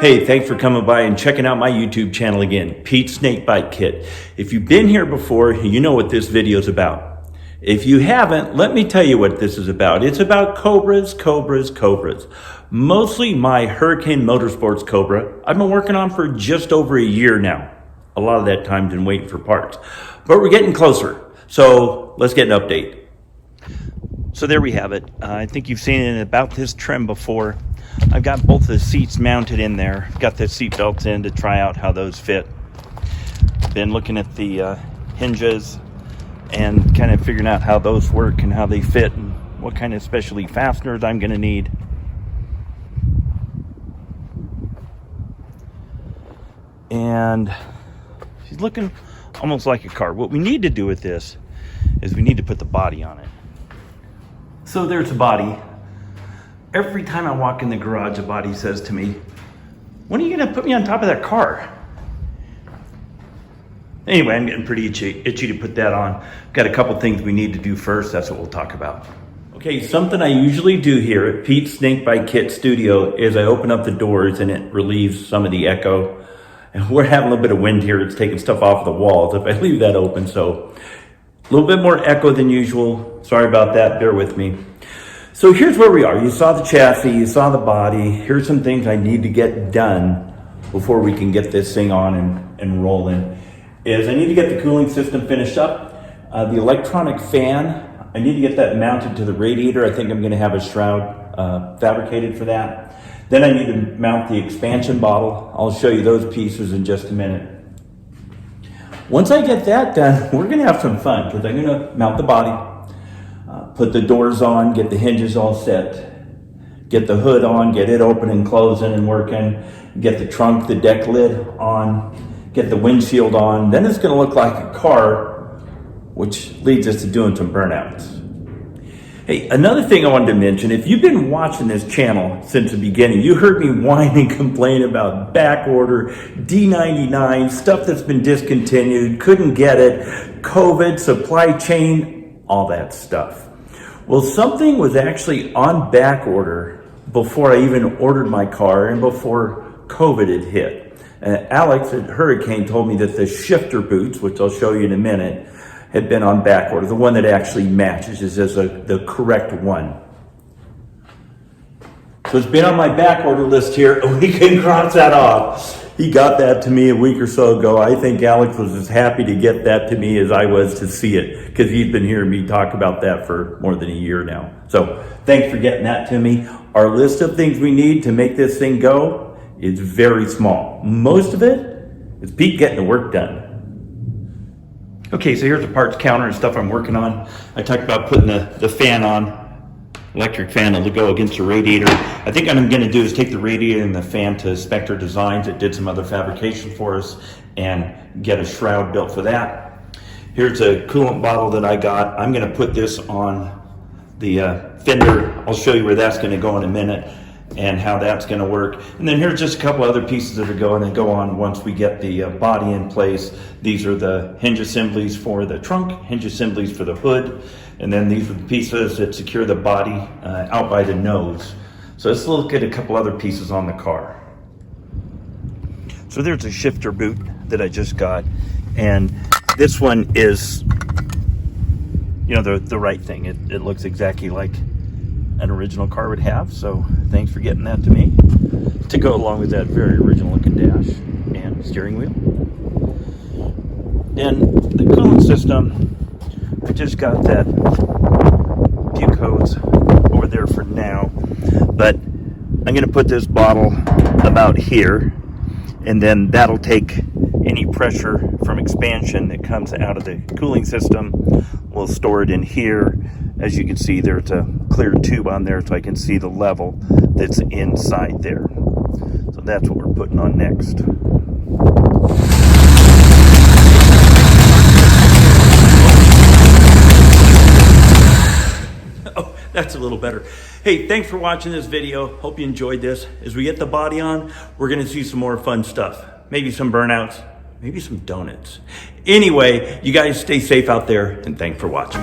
Hey, thanks for coming by and checking out my YouTube channel again, Pete's Snake Bite Kit. If you've been here before, you know what this video is about. If you haven't, let me tell you what this is about. It's about Cobras. Mostly my Hurricane Motorsports Cobra I've been working on for just over a year now. A lot of that time's been waiting for parts, but we're getting closer. So let's get an update. So there we have it. I think you've seen it about this trim before. I've got both the seats mounted in there. Got the seat belts in to try out how those fit. Been looking at the hinges and kind of figuring out how those work and how they fit and what kind of specialty fasteners I'm going to need. And she's looking almost like a car. What we need to do with this is we need to put the body on it. So there's a body. Every time I walk in the garage, a body says to me, when are you gonna put me on top of that car? Anyway, I'm getting pretty itchy to put that on. Got a couple things we need to do first. That's what we'll talk about. Okay, something I usually do here at Pete's Snake Bite Kit Studio is I open up the doors and it relieves some of the echo. And we're having a little bit of wind here. It's taking stuff off the walls if I leave that open. So a little bit more echo than usual. Sorry about that, bear with me. So here's where we are. You saw the chassis, you saw the body. Here's some things I need to get done before we can get this thing on and rolling. Is I need to get the cooling system finished up. The electronic fan, I need to get that mounted to the radiator. I think I'm gonna have a shroud fabricated for that. Then I need to mount the expansion bottle. I'll show you those pieces in just a minute. Once I get that done, we're gonna have some fun because I'm gonna mount the body, put the doors on, get the hinges all set, get the hood on, get it open and closing and working, get the trunk, the deck lid on, get the windshield on. Then it's gonna look like a car, which leads us to doing some burnouts. Hey, another thing I wanted to mention, if you've been watching this channel since the beginning, you heard me whine and complain about back order, D99, stuff that's been discontinued, couldn't get it, COVID, supply chain, all that stuff. Well, something was actually on back order before I even ordered my car and before COVID had hit. Alex at Hurricane told me that the shifter boots, which I'll show you in a minute, had been on back order. The one that actually matches is the correct one. So it's been on my back order list here. We can cross that off. He got that to me a week or so ago. I think Alex was as happy to get that to me as I was to see it because he's been hearing me talk about that for more than a year now. So thanks for getting that to me. Our list of things we need to make this thing go is very small. Most of it is Pete getting the work done. Okay, so here's the parts counter and stuff I'm working on. I talked about putting the fan on, electric fan to go against the radiator. I think what I'm gonna do is take the radiator and the fan to Spectre Designs. It did some other fabrication for us and get a shroud built for that. Here's a coolant bottle that I got. I'm gonna put this on the fender. I'll show you where that's gonna go in a minute and how that's going to work. And then here's just a couple other pieces that are going to go on once we get the body in place. These are the hinge assemblies for the trunk, hinge assemblies for the hood, and then these are the pieces that secure the body out by the nose. So let's look at a couple other pieces on the car. So there's a shifter boot that I just got, and this one is, you know, the right thing. It looks exactly like an original car would have, so thanks for getting that to me to go along with that very original looking dash and steering wheel. And the coolant system, I just got that few codes over there for now, but I'm going to put this bottle about here, and then that'll take any pressure from expansion that comes out of the cooling system. We'll store it in here. As you can see, there's a clear tube on there so I can see the level that's inside there. So that's what we're putting on next. Oh, that's a little better. Hey, thanks for watching this video. Hope you enjoyed this. As we get the body on, we're gonna see some more fun stuff. Maybe some burnouts, maybe some donuts. Anyway, you guys stay safe out there, and thanks for watching.